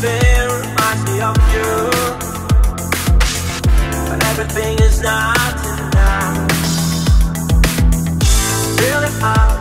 Everything reminds me of you, but everything is not enough. Really hard.